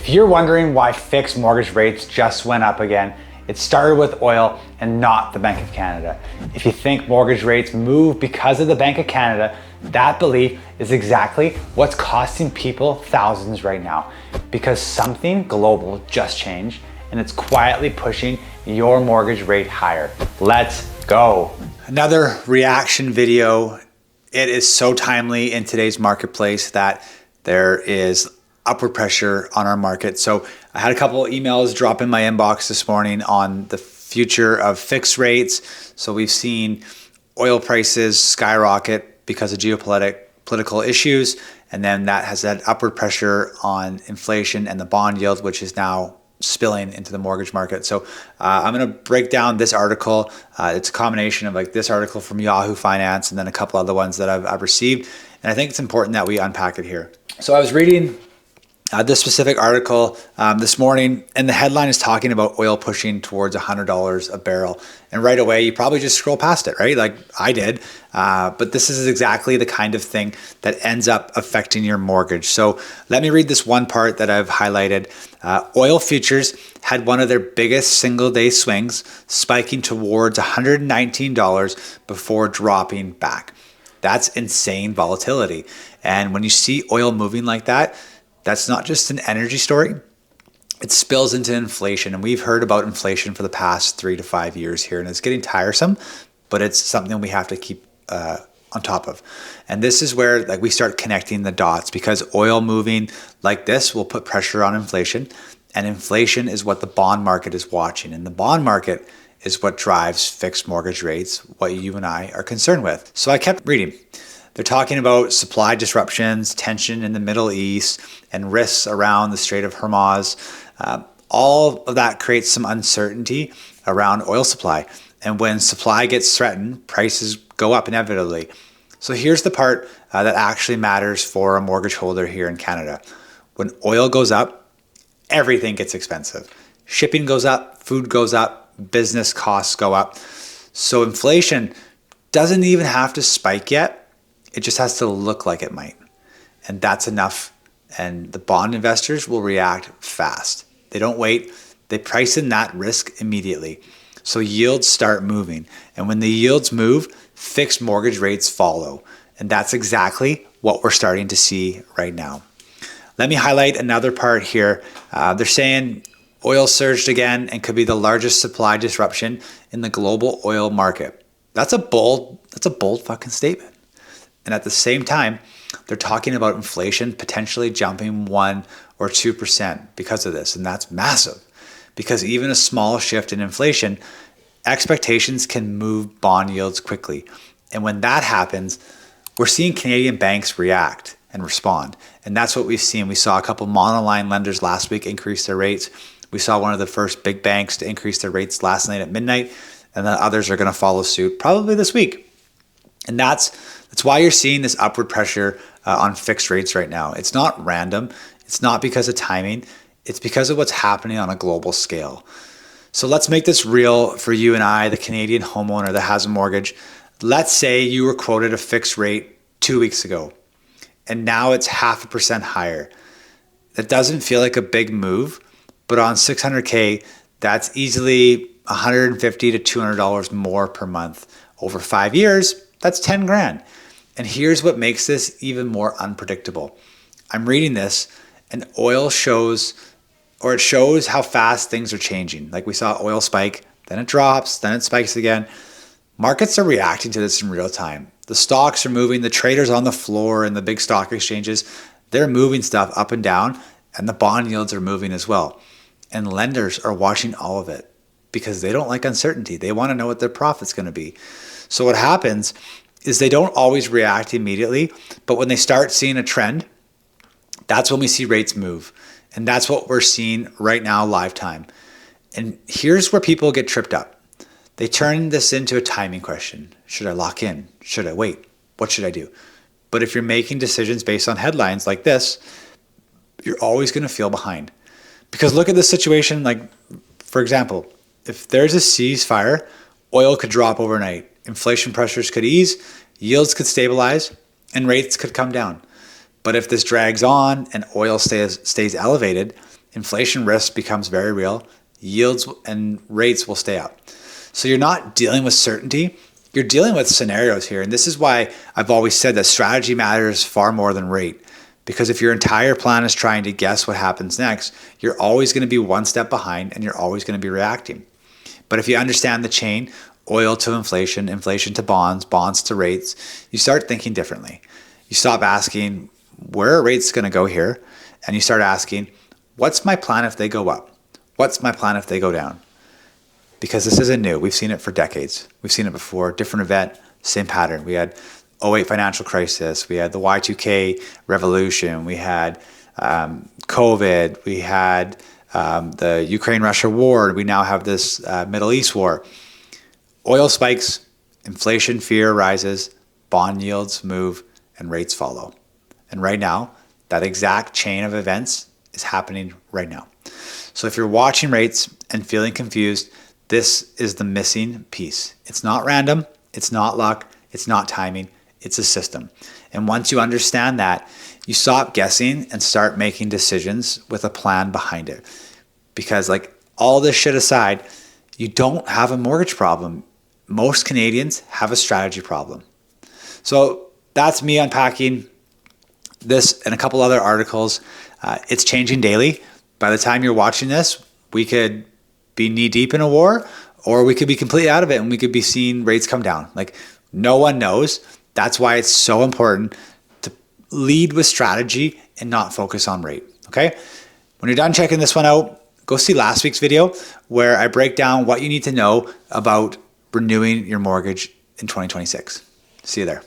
If you're wondering why fixed mortgage rates just went up again, it started with oil and not the Bank of Canada. If you think mortgage rates move because of the Bank of Canada, that belief is exactly what's costing people thousands right now, because something global just changed and it's quietly pushing your mortgage rate higher. Let's go. Another reaction video. It is so timely in today's marketplace that there is upward pressure on our market. So I had a couple of emails drop in my inbox this morning on the future of fixed rates. So we've seen oil prices skyrocket because of geopolitical issues, and then that has had upward pressure on inflation and the bond yield, which is now spilling into the mortgage market. So I'm going to break down this article. It's a combination of like this article from Yahoo Finance and then a couple other ones that I've received. And I think it's important that we unpack it here. So I was reading this specific article this morning, and the headline is talking about oil pushing towards $100 a barrel. And right away, you probably just scroll past it, right? Like I did. But this is exactly the kind of thing that ends up affecting your mortgage. So let me read this one part that I've highlighted. Oil futures had one of their biggest single day swings, spiking towards $119 before dropping back. That's insane volatility. And when you see oil moving like that, that's not just an energy story. It spills into inflation. And we've heard about inflation for the past 3 to 5 years here. And it's getting tiresome, but it's something we have to keep on top of. And this is where like we start connecting the dots, because oil moving like this will put pressure on inflation. And inflation is what the bond market is watching. And the bond market is what drives fixed mortgage rates, what you and I are concerned with. So I kept reading. They're talking about supply disruptions, tension in the Middle East, and risks around the Strait of Hormuz. All of that creates some uncertainty around oil supply. And when supply gets threatened, prices go up inevitably. So here's the part that actually matters for a mortgage holder here in Canada. When oil goes up, everything gets expensive. Shipping goes up, food goes up, business costs go up. So inflation doesn't even have to spike yet. It just has to look like it might. And that's enough. And the bond investors will react fast. They don't wait. They price in that risk immediately. So yields start moving. And when the yields move, fixed mortgage rates follow. And that's exactly what we're starting to see right now. Let me highlight another part here. They're saying oil surged again and could be the largest supply disruption in the global oil market. That's a bold fucking statement. And at the same time, they're talking about inflation potentially jumping 1 or 2% because of this. And that's massive, because even a small shift in inflation, expectations can move bond yields quickly. And when that happens, we're seeing Canadian banks react and respond. And that's what we've seen. We saw a couple monoline lenders last week increase their rates. We saw one of the first big banks to increase their rates last night at midnight. And then others are going to follow suit probably this week. And that's why you're seeing this upward pressure on fixed rates right now. It's not random. It's not because of timing. It's because of what's happening on a global scale. So let's make this real for you and I, the Canadian homeowner that has a mortgage. Let's say you were quoted a fixed rate 2 weeks ago, and now it's 0.5% higher. That doesn't feel like a big move, but on $600K, that's easily $150 to $200 more per month. Over 5 years, that's 10 grand. And here's what makes this even more unpredictable. I'm reading this, and oil shows how fast things are changing. Like we saw oil spike, then it drops, then it spikes again. Markets are reacting to this in real time. The stocks are moving, the traders on the floor and the big stock exchanges, they're moving stuff up and down, and the bond yields are moving as well. And lenders are watching all of it because they don't like uncertainty. They want to know what their profit's going to be. So what happens is they don't always react immediately, but when they start seeing a trend, that's when we see rates move. And that's what we're seeing right now, live time. And here's where people get tripped up. They turn this into a timing question. Should I lock in? Should I wait? What should I do? But if you're making decisions based on headlines like this, you're always going to feel behind. Because look at this situation, like, for example, if there's a ceasefire, oil could drop overnight. Inflation pressures could ease, yields could stabilize, and rates could come down. But if this drags on and oil stays elevated, inflation risk becomes very real, yields and rates will stay up. So you're not dealing with certainty, you're dealing with scenarios here. And this is why I've always said that strategy matters far more than rate. Because if your entire plan is trying to guess what happens next, you're always going to be one step behind and you're always going to be reacting. But if you understand the chain, oil to inflation, inflation to bonds, bonds to rates, you start thinking differently. You stop asking, where are rates going to go here? And you start asking, what's my plan if they go up? What's my plan if they go down? Because this isn't new. We've seen it for decades. We've seen it before. Different event, same pattern. We had 08 financial crisis. We had the Y2K revolution. We had COVID. We had the Ukraine-Russia war. We now have this Middle East war. Oil spikes, inflation fear rises, bond yields move, and rates follow. And right now, that exact chain of events is happening right now. So if you're watching rates and feeling confused, this is the missing piece. It's not random. It's not luck. It's not timing. It's a system. And once you understand that, you stop guessing and start making decisions with a plan behind it. Because like all this shit aside, you don't have a mortgage problem. Most Canadians have a strategy problem. So that's me unpacking this and a couple other articles. It's changing daily. By the time you're watching this, we could be knee deep in a war, or we could be completely out of it and we could be seeing rates come down. Like no one knows. That's why it's so important to lead with strategy and not focus on rate. Okay. When you're done checking this one out, go see last week's video where I break down what you need to know about renewing your mortgage in 2026. See you there.